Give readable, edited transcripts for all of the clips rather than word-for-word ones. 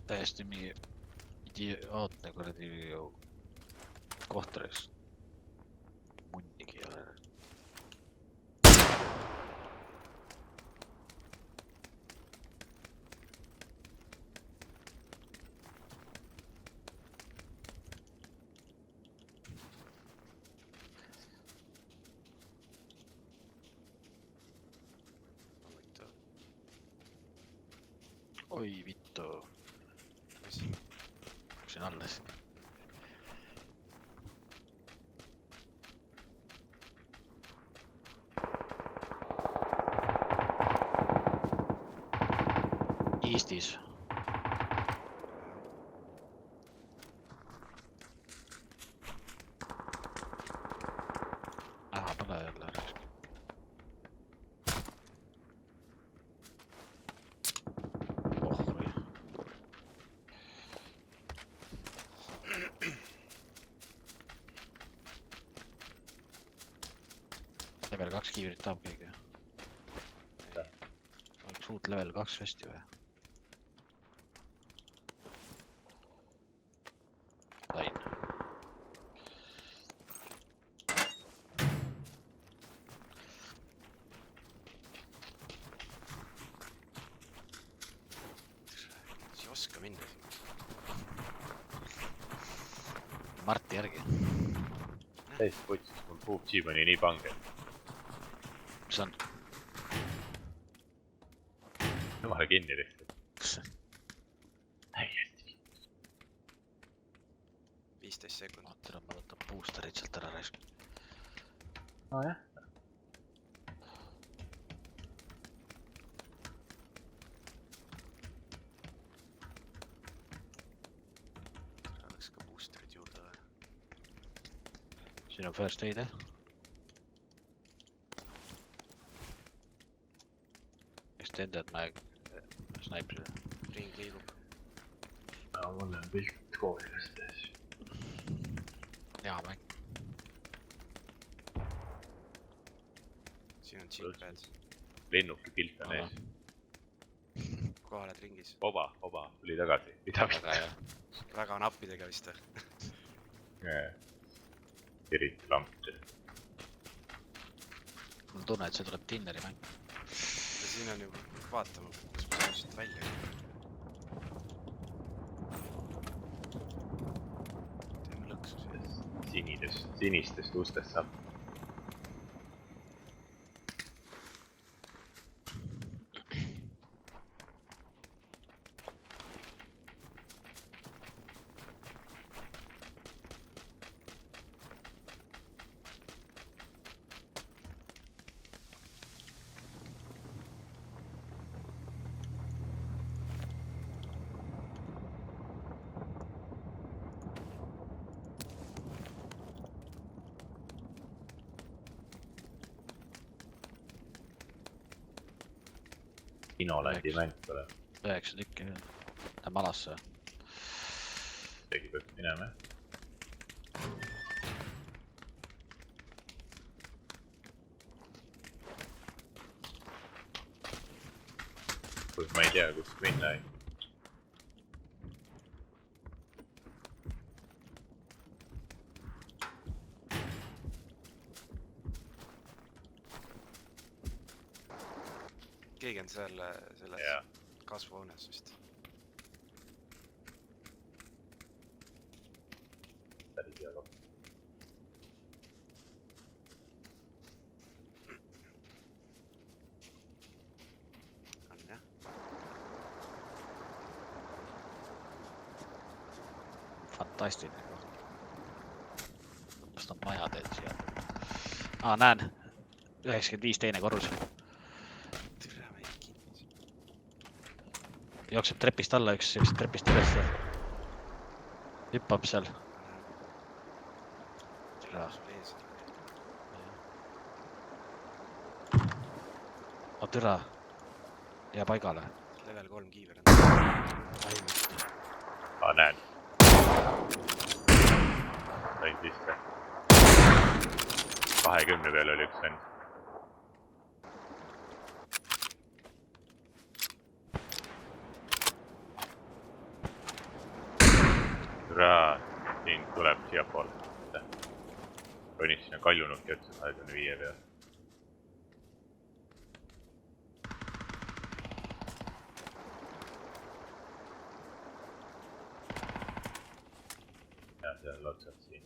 täiesti mingi idiootne kuradi kohturis. Munnigi ei ole. Oi vittu. Kuksin alles. Eastis. Aha, pole jälle. Oh, level 2 kiivrit tahab keegi. Oleks uut level 2 vesti või? Sain. Ei oska minna. Marti järgi. Täiesti putsis, mul PUBG pani nii pange. Mis on? Jumala kinni lihtsalt. Täiesti. 15 sekundit. Ootera, ma võtan boosterid sealt ära raisk. No jah. Oleks ka boosterid juurde või? Siin on first aid, eh? Extended mag sniprile. Ring liigub. No, mul on pilt koolidest ees. Hea mäng. Siin on chipad. Lennuki pilt on ees. Kohe oled ringis. Oba, tuli tagasi. Mida Väga hea. Väga nappidega vist või? Eriti lampides. Mul on tunne, et see tuleb Tinneri mäng. Ja siin on ju vaatama, kus ma saan siit välja. Teeme lõksu siin. Sinistest ustest saab. Kinolandi mäng pole. 9 tükki. Läheb alasse. Tegi peab minema. Kus ma ei tea, kus minna ei. Keegi on selles Jaa. kasvuhoones vist. Päris hea koht. On jah? Fantastiline koht. Kas on maja teed siia? Näen. 95 teine korrus. Türa ma ei kinnis. Jookseb trepist alla üks trepist ülesse. Hüppab seal. Türa sul ees. Türa. Jää paigale. Level 3 kiiver on. Näen. Sain sisse. 20 peal oli üks vend. siia poole. Ronis sinna kaljunukki otsa 25 peal. Ja seal otsad siin.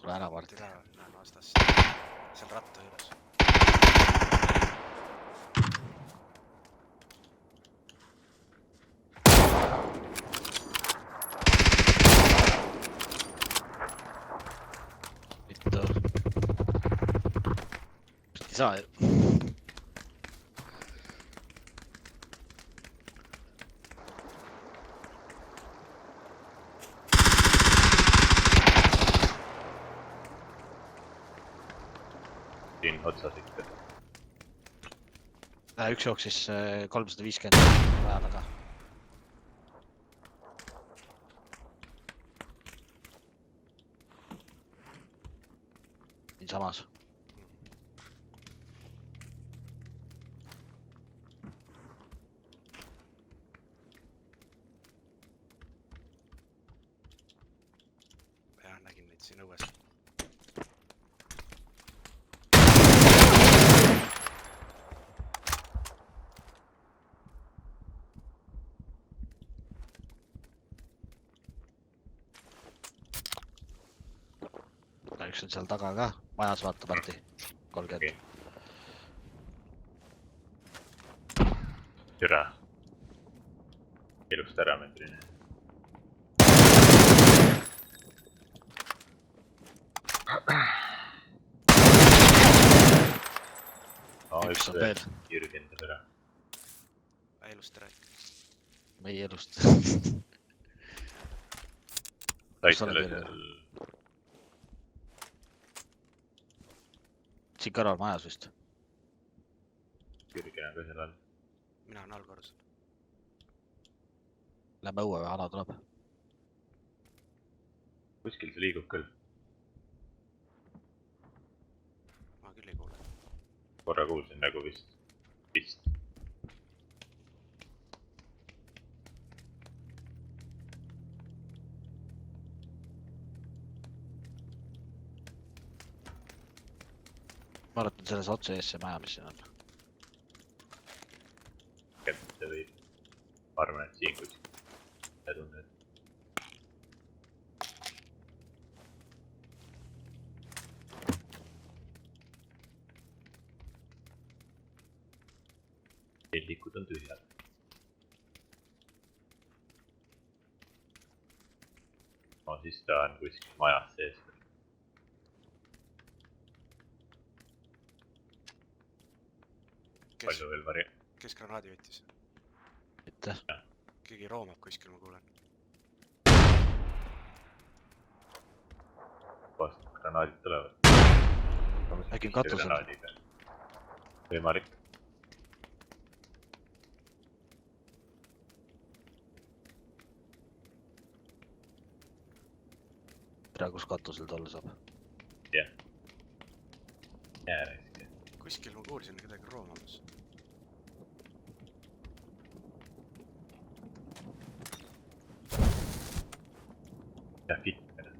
Tule ära Mart. Näen vastas. Seal ratta juures. Vittu. Ei saa ju. Siin otsas ikka. Üks jooksis 350 vaja taga. Siin samas. Ja nägin neid siin õues. Üks on seal taga ka. Majas vaata Marti. 30. Türa. Ilust ära meetrini. Üks on veel. Jürgen teeb ära. Elust rääk. Meie elust. Said Kus sa selle oled seal... Siin kõrval majas vist. Jürgen on ka seal all. Mina on allkorrusel. Lähme õue või ala tuleb. Kuskil see liigub küll. Ma küll ei kuule. Korra kuulsin nagu vist. Ma arvan selles otse ees see maja, mis siin on. Kätte või... Ma arvan, et siin kuskil. Ja tunnen, et... Pellikud on tühjad. No siis ta on kuskil majas sees. Palju veel vari... Kes granaadi võttis? Mitte. Keegi roomab kuskil, ma kuulen. Vast granaadid tulevad. Äkki on katusel. Võimalik. Praegu kus katusel tolle saab. Jah. Jääreski. Kuskil ma kuulsin kedagi roomamas. Ja kitkene.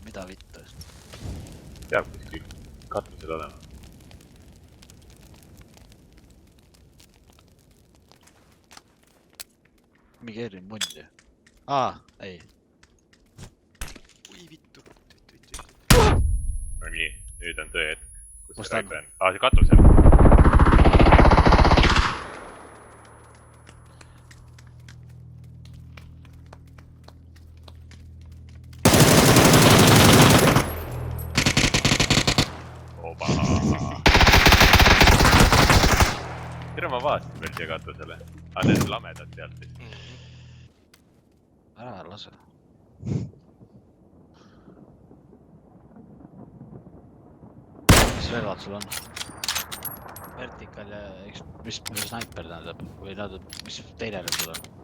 Mida vittu? Peab kuskil katusel olema. Mingi erinev mundi. Ei. Ui vittu. No nii, nüüd on tõe hetk. Kus Kus see ta on? raik on? See katusel. Oba. Tere ma vaatasin veel siia katusele. Need on lamedad sealt vist. ära lase. Mis relvad sul on? Vertikaal ja mis snaiper tähendab või tähendab, mis teine relv sul on?